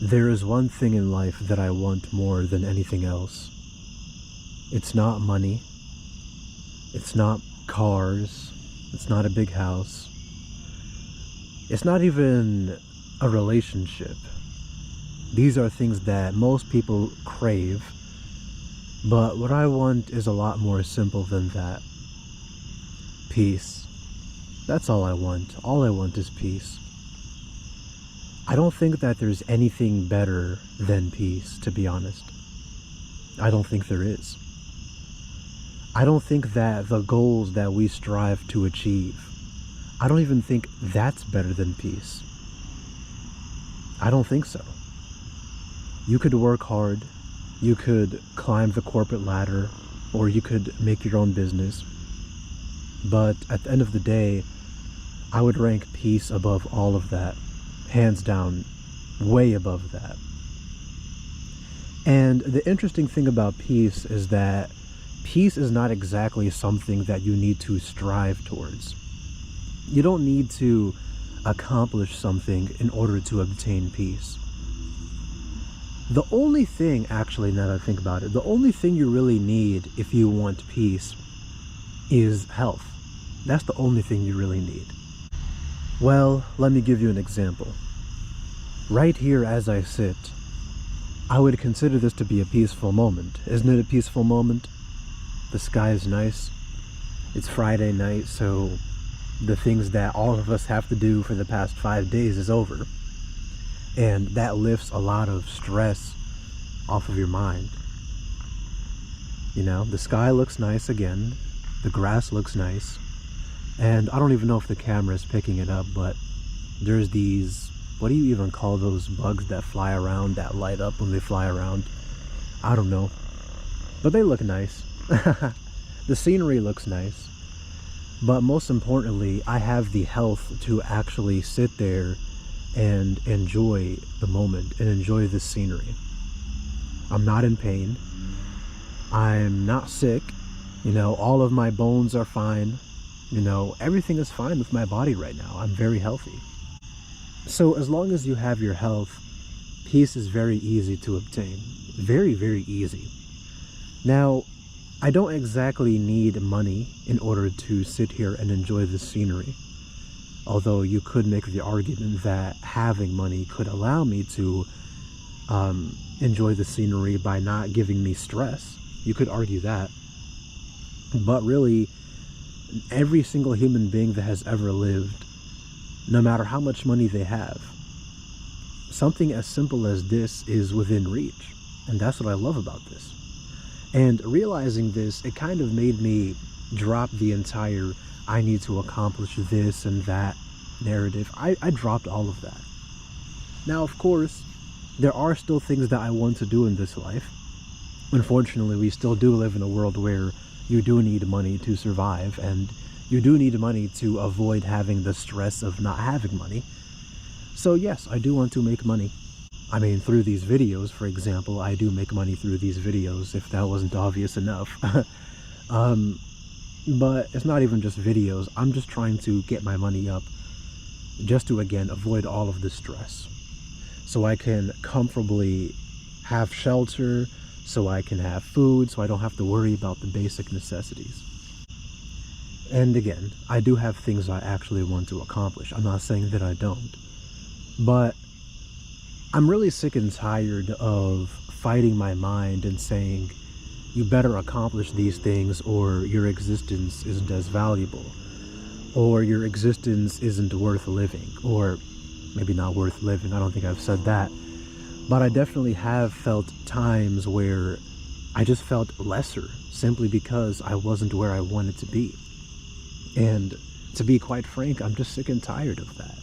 There is one thing in life that I want more than anything else. It's not money. It's not cars. It's not a big house. It's not even a relationship. These are things that most people crave, but what I want is a lot more simple than that. Peace. That's all I want. All I want is peace. I don't think that there's anything better than peace, to be honest. I don't think there is. I don't think that the goals that we strive to achieve, I don't even think that's better than peace. I don't think so. You could work hard, you could climb the corporate ladder, or you could make your own business. But at the end of the day, I would rank peace above all of that. Hands down, way above that. And the interesting thing about peace is that peace is not exactly something that you need to strive towards. You don't need to accomplish something in order to obtain peace. The only thing, actually, now that I think about it, the only thing you really need if you want peace is health. That's the only thing you really need. Well, let me give you an example. Right here as I sit, I would consider this to be a peaceful moment. Isn't it a peaceful moment? The sky is nice. It's Friday night, so the things that all of us have to do for the past 5 days is over. And that lifts a lot of stress off of your mind. You know, the sky looks nice again. The grass looks nice. And I don't even know if the camera is picking it up, but there's these, what do you even call those bugs that fly around, that light up when they fly around? I don't know. But they look nice. The scenery looks nice. But most importantly, I have the health to actually sit there and enjoy the moment and enjoy the scenery. I'm not in pain. I'm not sick. You know, all of my bones are fine. You know, everything is fine with my body right now. I'm very healthy. So as long as you have your health, peace is very easy to obtain. Very, very easy. Now, I don't exactly need money in order to sit here and enjoy the scenery. Although you could make the argument that having money could allow me to enjoy the scenery by not giving me stress. You could argue that. But really, every single human being that has ever lived, no matter how much money they have, something as simple as this is within reach. And that's what I love about this. And realizing this, it kind of made me drop the entire I need to accomplish this and that narrative. I dropped all of that. Now, of course, there are still things that I want to do in this life. Unfortunately, we still do live in a world where you do need money to survive, and you do need money to avoid having the stress of not having money. So yes, I do want to make money. I mean, through these videos, for example, I do make money through these videos, if that wasn't obvious enough. But it's not even just videos. I'm just trying to get my money up just to, again, avoid all of the stress. So I can comfortably have shelter, so I can have food, so I don't have to worry about the basic necessities. And again, I do have things I actually want to accomplish. I'm not saying that I don't. But I'm really sick and tired of fighting my mind and saying, you better accomplish these things or your existence isn't as valuable, or your existence isn't worth living, or maybe not worth living. I don't think I've said that. But I definitely have felt times where I just felt lesser simply because I wasn't where I wanted to be. And to be quite frank, I'm just sick and tired of that.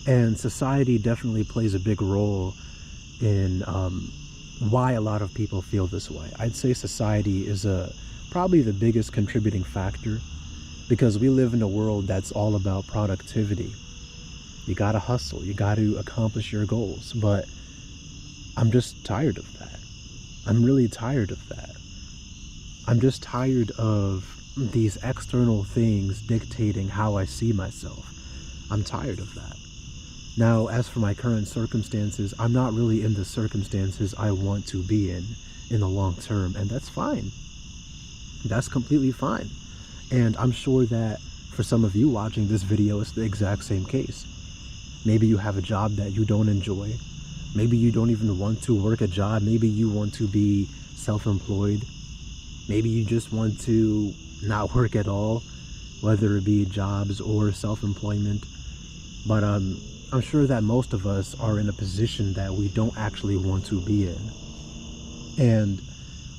And society definitely plays a big role in why a lot of people feel this way. I'd say society is probably the biggest contributing factor, because we live in a world that's all about productivity. You gotta hustle, you gotta accomplish your goals, but I'm just tired of that. I'm really tired of that. I'm just tired of these external things dictating how I see myself. I'm tired of that. Now, as for my current circumstances, I'm not really in the circumstances I want to be in the long term, and that's fine. That's completely fine. And I'm sure that for some of you watching this video, it's the exact same case. Maybe you have a job that you don't enjoy. Maybe you don't even want to work a job. Maybe you want to be self-employed. Maybe you just want to not work at all, whether it be jobs or self-employment. But I'm sure that most of us are in a position that we don't actually want to be in. And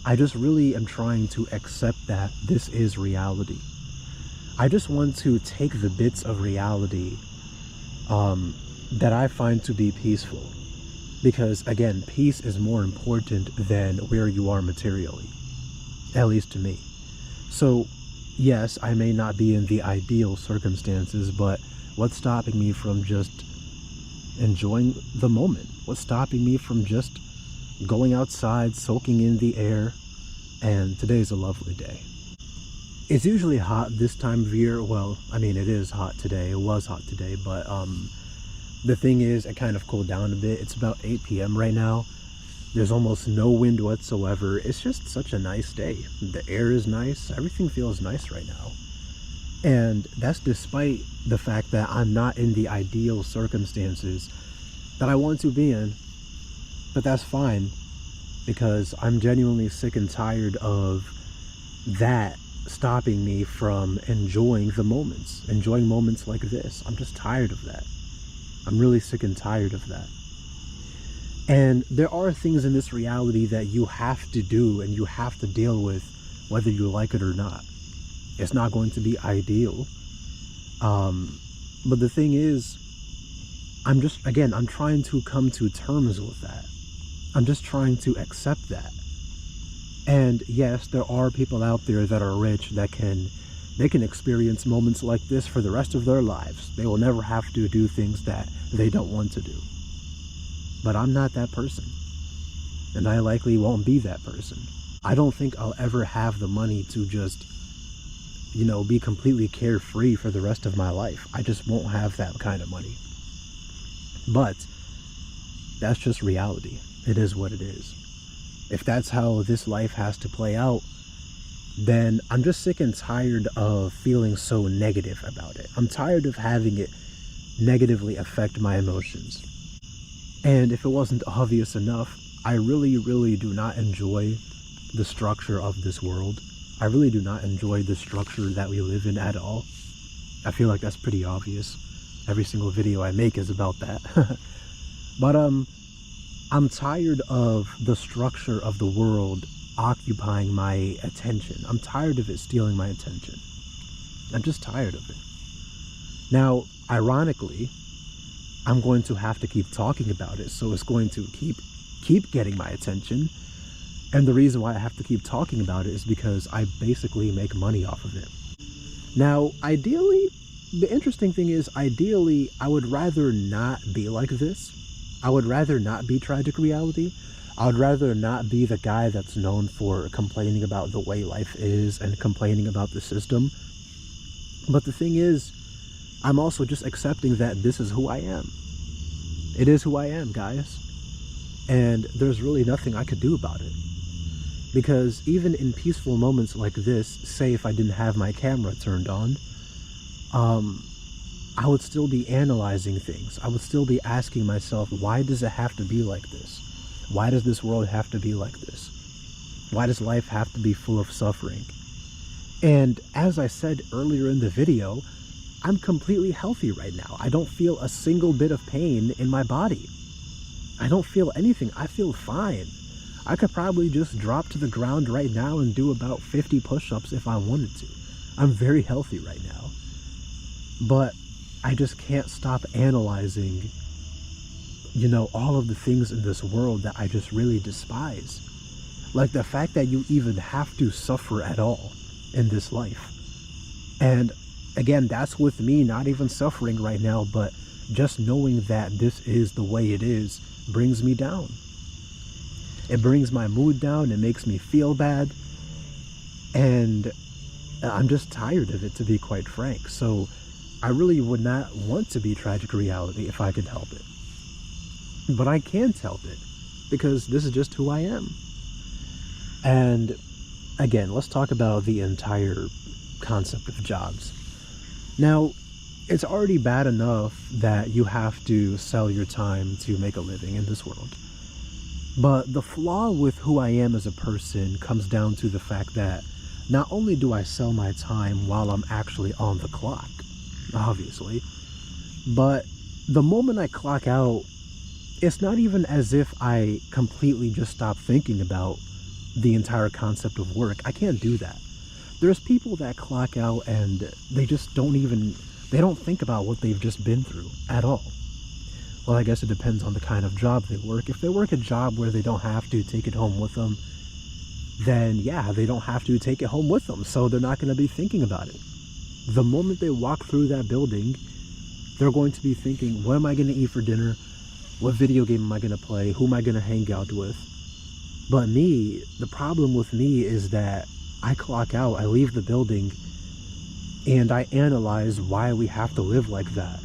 I just really am trying to accept that this is reality. I just want to take the bits of reality that I find to be peaceful. Because again, peace is more important than where you are materially, at least to me. So yes, I may not be in the ideal circumstances, but what's stopping me from just enjoying the moment? What's stopping me from just going outside, soaking in the air? And today's a lovely day. It's usually hot this time of year. Well, I mean, it is hot today. It was hot today, but the thing is, it kind of cooled down a bit. It's about 8 p.m. right now. There's almost no wind whatsoever. It's just such a nice day. The air is nice. Everything feels nice right now. And that's despite the fact that I'm not in the ideal circumstances that I want to be in. But that's fine, because I'm genuinely sick and tired of that stopping me from enjoying the moments, enjoying moments like this. I'm just tired of that. I'm really sick and tired of that. And there are things in this reality that you have to do and you have to deal with, whether you like it or not. It's not going to be ideal. But the thing is, I'm trying to come to terms with that. I'm just trying to accept that. And yes, there are people out there that are rich that they can experience moments like this for the rest of their lives. They will never have to do things that they don't want to do. But I'm not that person. And I likely won't be that person. I don't think I'll ever have the money to just, be completely carefree for the rest of my life. I just won't have that kind of money. But that's just reality. It is what it is. If that's how this life has to play out, then I'm just sick and tired of feeling so negative about it. I'm tired of having it negatively affect my emotions. And if it wasn't obvious enough, I really, really do not enjoy the structure of this world. I really do not enjoy the structure that we live in at all. I feel like that's pretty obvious. Every single video I make is about that. But I'm tired of the structure of the world occupying my attention. I'm tired of it stealing my attention. I'm just tired of it. Now, ironically, I'm going to have to keep talking about it, so it's going to keep getting my attention. And the reason why I have to keep talking about it is because I basically make money off of it. Now, ideally, the interesting thing is, ideally, I would rather not be like this. I would rather not be Tragic Reality. I would rather not be the guy that's known for complaining about the way life is and complaining about the system. But the thing is, I'm also just accepting that this is who I am. It is who I am, guys. And there's really nothing I could do about it. Because even in peaceful moments like this, say if I didn't have my camera turned on, I would still be analyzing things. I would still be asking myself, why does it have to be like this? Why does this world have to be like this? Why does life have to be full of suffering? And as I said earlier in the video, I'm completely healthy right now. I don't feel a single bit of pain in my body. I don't feel anything. I feel fine. I could probably just drop to the ground right now and do about 50 push-ups if I wanted to. I'm very healthy right now. But I just can't stop analyzing, all of the things in this world that I just really despise. Like the fact that you even have to suffer at all in this life. And again, that's with me not even suffering right now, but just knowing that this is the way it is brings me down. It brings my mood down. It makes me feel bad. And I'm just tired of it, to be quite frank. So I really would not want to be tragic reality if I could help it. But I can't help it because this is just who I am. And again, let's talk about the entire concept of jobs. Now, it's already bad enough that you have to sell your time to make a living in this world. But the flaw with who I am as a person comes down to the fact that not only do I sell my time while I'm actually on the clock, obviously, but the moment I clock out, it's not even as if I completely just stop thinking about the entire concept of work. I can't do that. There's people that clock out and they just they don't think about what they've just been through at all. Well, I guess it depends on the kind of job they work. If they work a job where they don't have to take it home with them, then yeah, they don't have to take it home with them, so they're not going to be thinking about it. The moment they walk through that building, they're going to be thinking, what am I going to eat for dinner? What video game am I going to play? Who am I going to hang out with? But me, the problem with me is that I clock out, I leave the building, and I analyze why we have to live like that.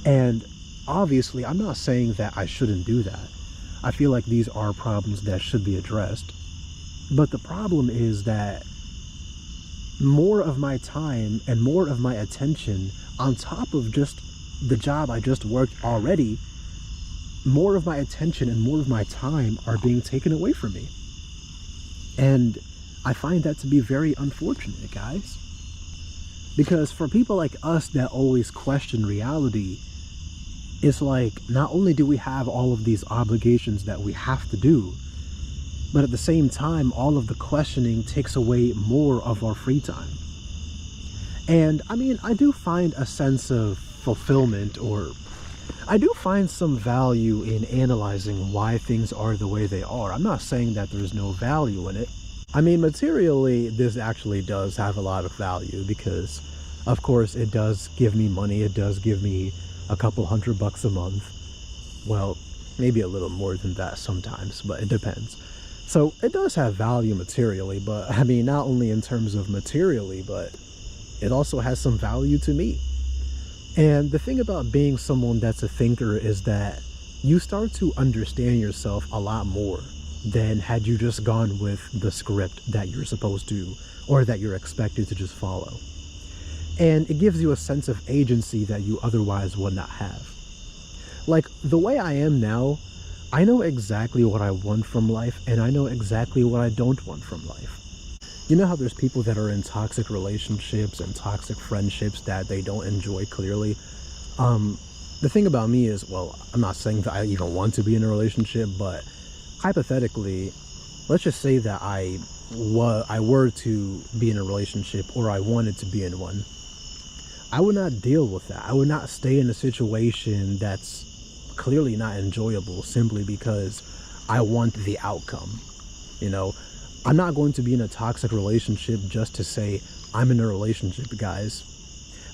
And obviously, I'm not saying that I shouldn't do that. I feel like these are problems that should be addressed. But the problem is that more of my time and more of my attention, on top of just the job I just worked already, more of my attention and more of my time are being taken away from me. And I find that to be very unfortunate, guys. Because for people like us that always question reality, it's like, not only do we have all of these obligations that we have to do, but at the same time, all of the questioning takes away more of our free time. And I mean, I do find a sense of fulfillment, or I do find some value in analyzing why things are the way they are. I'm not saying that there's no value in it. I mean, materially, this actually does have a lot of value because, of course, it does give me money. It does give me a couple $100 a month. Well, maybe a little more than that sometimes, but it depends. So it does have value materially, but I mean, not only in terms of materially, but it also has some value to me. And the thing about being someone that's a thinker is that you start to understand yourself a lot more than had you just gone with the script that you're supposed to, or that you're expected to just follow. And it gives you a sense of agency that you otherwise would not have. Like, the way I am now, I know exactly what I want from life, and I know exactly what I don't want from life. You know how there's people that are in toxic relationships and toxic friendships that they don't enjoy clearly? The thing about me is, well, I'm not saying that I even want to be in a relationship, but hypothetically, let's just say that I were to be in a relationship, or I wanted to be in one. I would not deal with that. I would not stay in a situation that's clearly not enjoyable simply because I want the outcome. You know, I'm not going to be in a toxic relationship just to say I'm in a relationship, guys.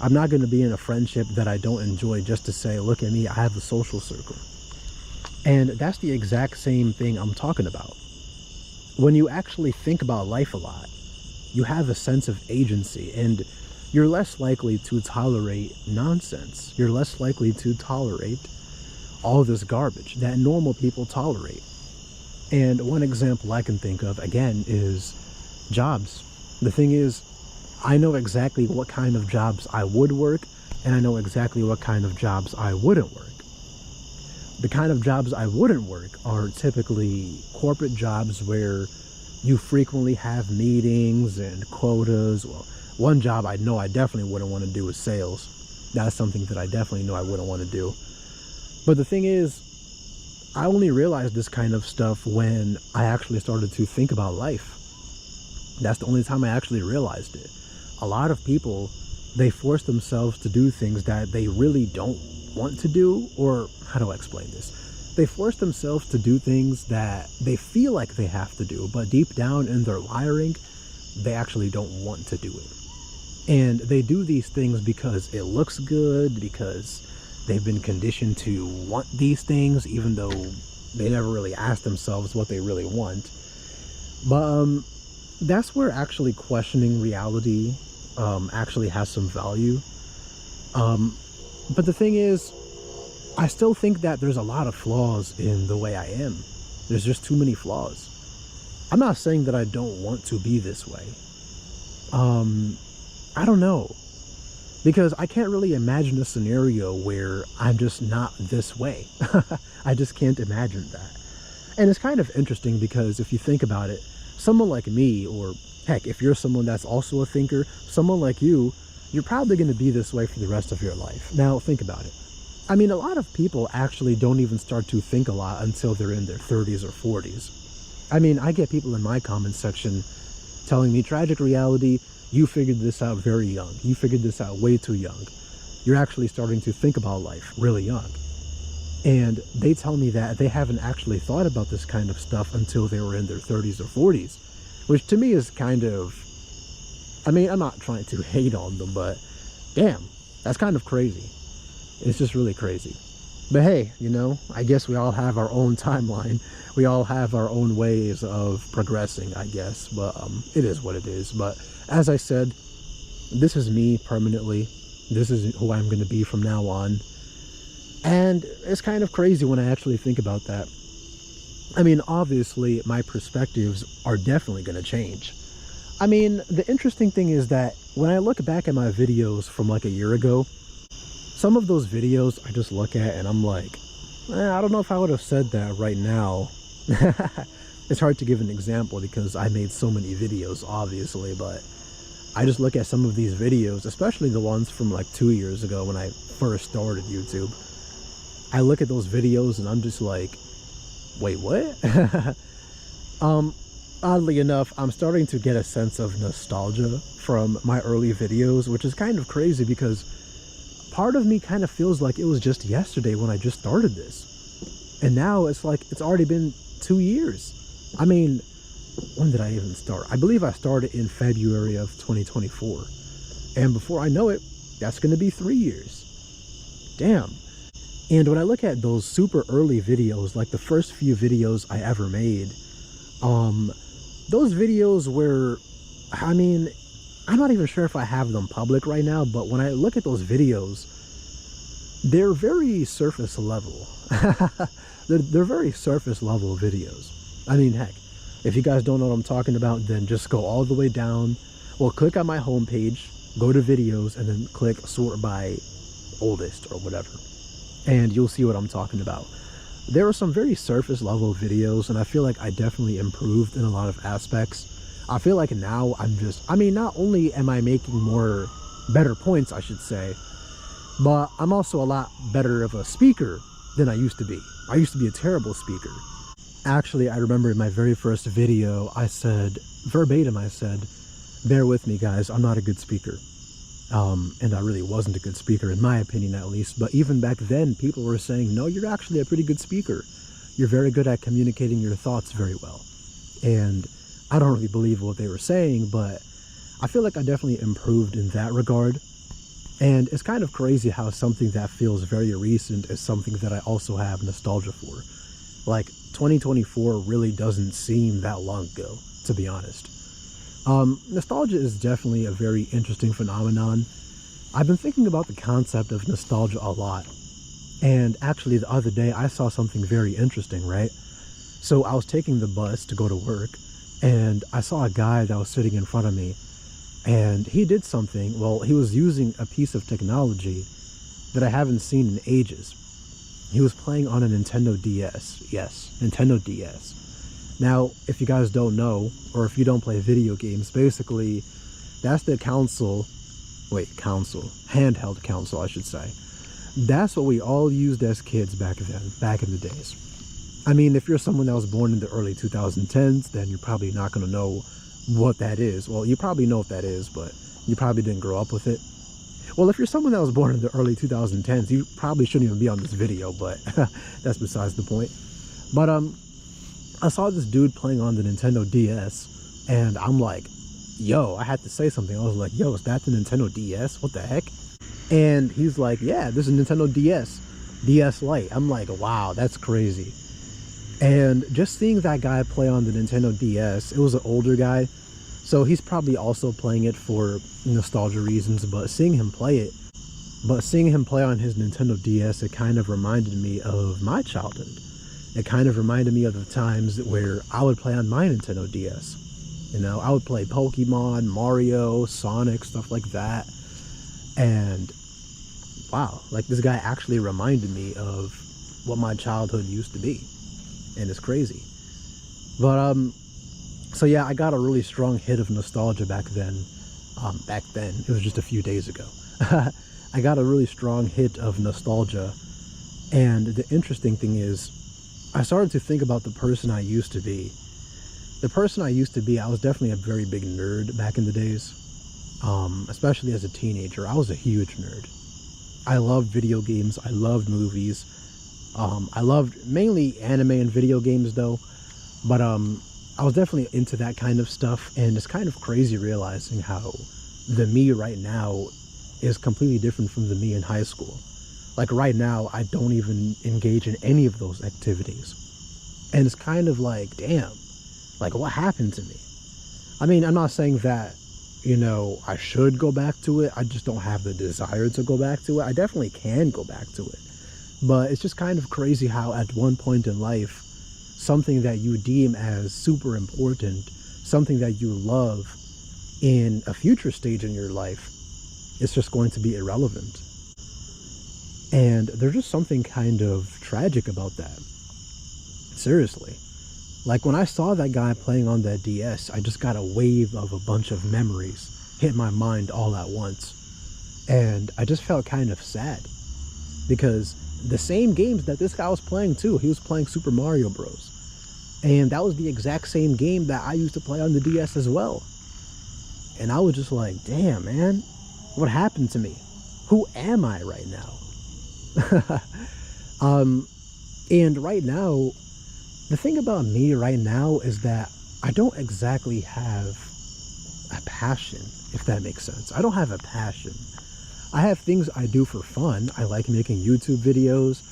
I'm not going to be in a friendship that I don't enjoy just to say, look at me, I have a social circle. And that's the exact same thing I'm talking about. When you actually think about life a lot, you have a sense of agency, and you're less likely to tolerate nonsense. You're less likely to tolerate all this garbage that normal people tolerate. And one example I can think of, again, is jobs. The thing is, I know exactly what kind of jobs I would work, and I know exactly what kind of jobs I wouldn't work. The kind of jobs I wouldn't work are typically corporate jobs where you frequently have meetings and quotas. Well, one job I know I definitely wouldn't want to do is sales. That's something that I definitely know I wouldn't want to do. But the thing is, I only realized this kind of stuff when I actually started to think about life. That's the only time I actually realized it. A lot of people, they force themselves to do things that they really don't want to do, or how do I explain this? They force themselves to do things that they feel like they have to do, but deep down in their wiring, they actually don't want to do it. And they do these things because it looks good, because they've been conditioned to want these things, even though they never really ask themselves what they really want. But that's where actually questioning reality actually has some value. But the thing is, I still think that there's a lot of flaws in the way I am. There's just too many flaws. I'm not saying that I don't want to be this way. I don't know. Because I can't really imagine a scenario where I'm just not this way. I just can't imagine that. And it's kind of interesting because if you think about it, someone like me, or heck, if you're someone that's also a thinker, someone like you, you're probably going to be this way for the rest of your life. Now, think about it. I mean, a lot of people actually don't even start to think a lot until they're in their 30s or 40s. I mean, I get people in my comment section telling me, tragic reality, you figured this out very young. You figured this out way too young. You're actually starting to think about life really young. And they tell me that they haven't actually thought about this kind of stuff until they were in their 30s or 40s, which to me is kind of, I mean, I'm not trying to hate on them, but damn, that's kind of crazy. It's just really crazy. But hey, you know, I guess we all have our own timeline. We all have our own ways of progressing, I guess. But it is what it is. But as I said, this is me permanently. This is who I'm going to be from now on. And it's kind of crazy when I actually think about that. I mean, obviously, my perspectives are definitely going to change. I mean, the interesting thing is that when I look back at my videos from like a year ago, some of those videos I just look at and I'm like, I don't know if I would have said that right now. It's hard to give an example because I made so many videos, obviously, but I just look at some of these videos, especially the ones from like 2 years ago when I first started YouTube. I look at those videos and I'm just like, wait, what? Oddly enough, I'm starting to get a sense of nostalgia from my early videos, which is kind of crazy because part of me kind of feels like it was just yesterday when I just started this. And now it's like, it's already been 2 years. I mean, when did I even start? I believe I started in February of 2024. And before I know it, that's going to be 3 years. Damn. And when I look at those super early videos, like the first few videos I ever made, those videos were, I mean, I'm not even sure if I have them public right now, but when I look at those videos, they're very surface level. they're very surface level videos. I mean, heck, if you guys don't know what I'm talking about, then just go all the way down. Well, click on my homepage, go to videos, and then click sort by oldest or whatever. And you'll see what I'm talking about. There are some very surface level videos, and I feel like I definitely improved in a lot of aspects. I feel like now I'm just, I mean, not only am I making better points, I should say, but I'm also a lot better of a speaker than I used to be. I used to be a terrible speaker. Actually, I remember in my very first video, I said, verbatim, I said, bear with me guys, I'm not a good speaker. And I really wasn't a good speaker, in my opinion at least. But even back then, people were saying, no, you're actually a pretty good speaker. You're very good at communicating your thoughts very well. And I don't really believe what they were saying, but I feel like I definitely improved in that regard. And it's kind of crazy how something that feels very recent is something that I also have nostalgia for. Like, 2024 really doesn't seem that long ago, to be honest. Nostalgia is definitely a very interesting phenomenon. I've been thinking about the concept of nostalgia a lot. And actually the other day I saw something very interesting, right? So I was taking the bus to go to work, and I saw a guy that was sitting in front of me, and he did something. Well, he was using a piece of technology that I haven't seen in ages. He was playing on a Nintendo DS. Yes, Nintendo DS. Now, if you guys don't know, or if you don't play video games, basically, that's the handheld console, I should say. That's what we all used as kids back then, back in the days. I mean, if you're someone that was born in the early 2010s, then you're probably not going to know what that is. Well, you probably know what that is, but you probably didn't grow up with it. Well, if you're someone that was born in the early 2010s, you probably shouldn't even be on this video, but that's besides the point. But, I saw this dude playing on the Nintendo DS, and I'm like, yo, I had to say something. I was like, yo, is that the Nintendo DS? What the heck? And he's like, yeah, this is Nintendo DS Lite. I'm like, wow, that's crazy. And just seeing that guy play on the Nintendo DS, it was an older guy, so he's probably also playing it for nostalgia reasons, but seeing him play it, But seeing him play on his Nintendo DS, it kind of reminded me of my childhood. It kind of reminded me of the times where I would play on my Nintendo DS. You know, I would play Pokemon, Mario, Sonic, stuff like that. And wow, like this guy actually reminded me of what my childhood used to be. And it's crazy. But so yeah, I got a really strong hit of nostalgia back then. It was just a few days ago. I got a really strong hit of nostalgia. And the interesting thing is, I started to think about the person I used to be. The person I used to be, I was definitely a very big nerd back in the days. Especially as a teenager, I was a huge nerd. I loved video games, I loved movies. I loved mainly anime and video games though. But I was definitely into that kind of stuff, and it's kind of crazy realizing how the me right now is completely different from the me in high school. Like right now, I don't even engage in any of those activities. And it's kind of like, damn, like what happened to me? I mean, I'm not saying that, you know, I should go back to it. I just don't have the desire to go back to it. I definitely can go back to it. But it's just kind of crazy how at one point in life, something that you deem as super important, something that you love in a future stage in your life, is just going to be irrelevant. And there's just something kind of tragic about that. Seriously. Like when I saw that guy playing on that DS, I just got a wave of a bunch of memories hit my mind all at once. And I just felt kind of sad. Because the same games that this guy was playing too, he was playing Super Mario Bros. And that was the exact same game that I used to play on the DS as well. And I was just like, damn, man, what happened to me? Who am I right now? And right now, the thing about me right now is that I don't exactly have a passion, if that makes sense. I don't have a passion. I have things I do for fun. I like making YouTube videos.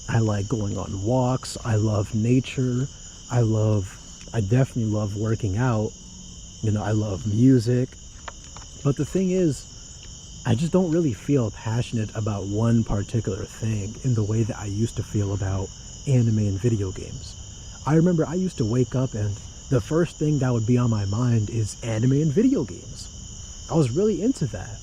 I like going on walks. I love nature. I definitely love working out. You know, I love music. But the thing is, I just don't really feel passionate about one particular thing in the way that I used to feel about anime and video games. I remember I used to wake up and the first thing that would be on my mind is anime and video games. I was really into that.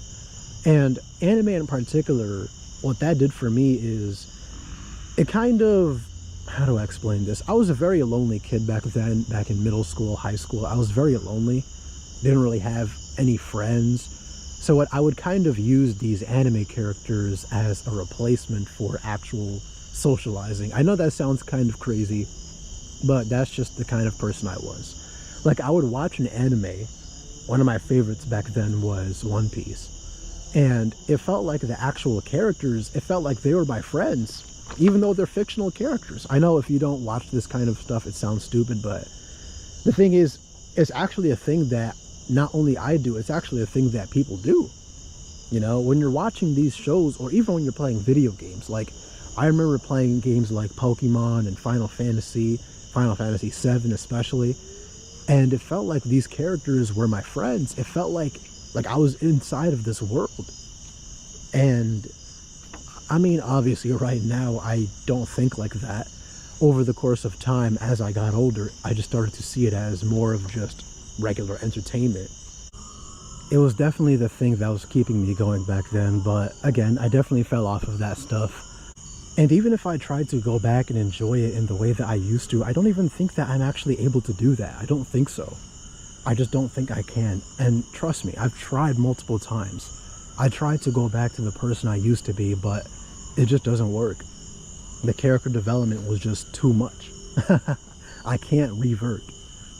And anime in particular, what that did for me is it kind of, how do I explain this? I was a very lonely kid back then, back in middle school, high school. I was very lonely. Didn't really have any friends. So I would kind of use these anime characters as a replacement for actual socializing. I know that sounds kind of crazy, but that's just the kind of person I was. Like I would watch an anime. One of my favorites back then was One Piece. And it felt like the actual characters, it felt like they were my friends, even though they're fictional characters. I know if you don't watch this kind of stuff, it sounds stupid, but the thing is, it's actually a thing that not only I do, it's actually a thing that people do. You know, when you're watching these shows, or even when you're playing video games, like I remember playing games like Pokemon and Final Fantasy VII especially, and it felt like these characters were my friends. It felt like I was inside of this world. And I mean, obviously right now I don't think like that. Over the course of time, as I got older, I just started to see it as more of just regular entertainment. It was definitely the thing that was keeping me going back then, but again, I definitely fell off of that stuff. And even if I tried to go back and enjoy it in the way that I used to, I don't even think that I'm actually able to do that. I don't think so. I just don't think I can. And trust me, I've tried multiple times. I tried to go back to the person I used to be, but it just doesn't work. The character development was just too much. I can't revert.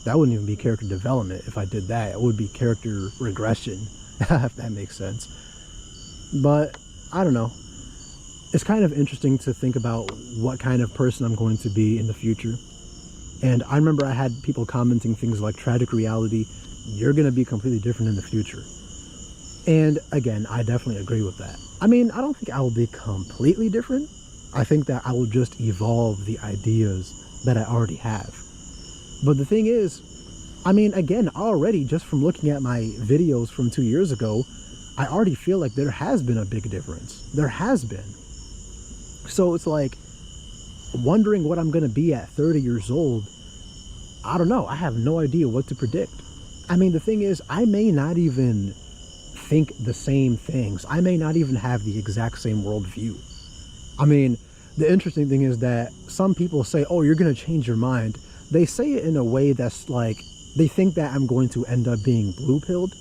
That wouldn't even be character development if I did that. It would be character regression, if that makes sense. But I don't know. It's kind of interesting to think about what kind of person I'm going to be in the future. And I remember I had people commenting things like, tragic reality, you're going to be completely different in the future. And again, I definitely agree with that. I mean, I don't think I will be completely different. I think that I will just evolve the ideas that I already have. But the thing is, I mean, again, already just from looking at my videos from 2 years ago, I already feel like there has been a big difference. There has been. So it's like wondering what I'm going to be at 30 years old. I don't know. I have no idea what to predict. I mean, the thing is, I may not even think the same things. I may not even have the exact same worldview. I mean, the interesting thing is that some people say, oh, you're going to change your mind. They say it in a way that's like, they think that I'm going to end up being blue-pilled,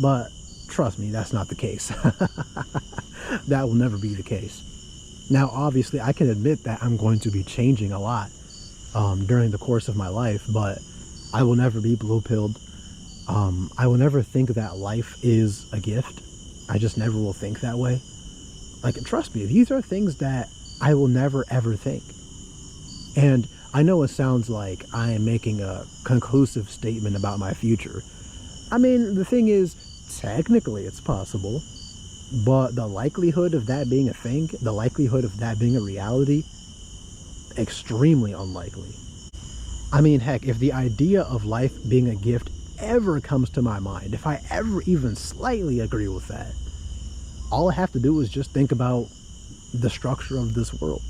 but trust me, that's not the case. That will never be the case. Now, obviously, I can admit that I'm going to be changing a lot during the course of my life, but I will never be blue-pilled. I will never think that life is a gift. I just never will think that way. Like, trust me, these are things that I will never, ever think. And I know it sounds like I am making a conclusive statement about my future. I mean, the thing is, technically it's possible, but the likelihood of that being a thing, the likelihood of that being a reality, extremely unlikely. I mean, heck, if the idea of life being a gift ever comes to my mind, if I ever even slightly agree with that, all I have to do is just think about the structure of this world.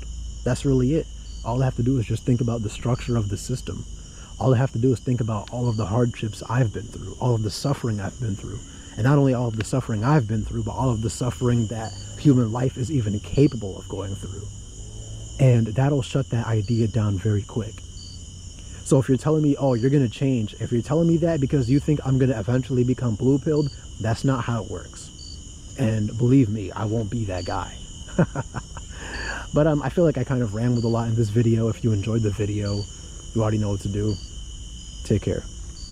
That's really it. All I have to do is just think about the structure of the system. All I have to do is think about all of the hardships I've been through, all of the suffering I've been through. And not only all of the suffering I've been through, but all of the suffering that human life is even capable of going through. And that'll shut that idea down very quick. So if you're telling me, oh, you're going to change, if you're telling me that because you think I'm going to eventually become blue-pilled, that's not how it works. And believe me, I won't be that guy. But I feel like I kind of rambled a lot in this video. If you enjoyed the video, you already know what to do. Take care.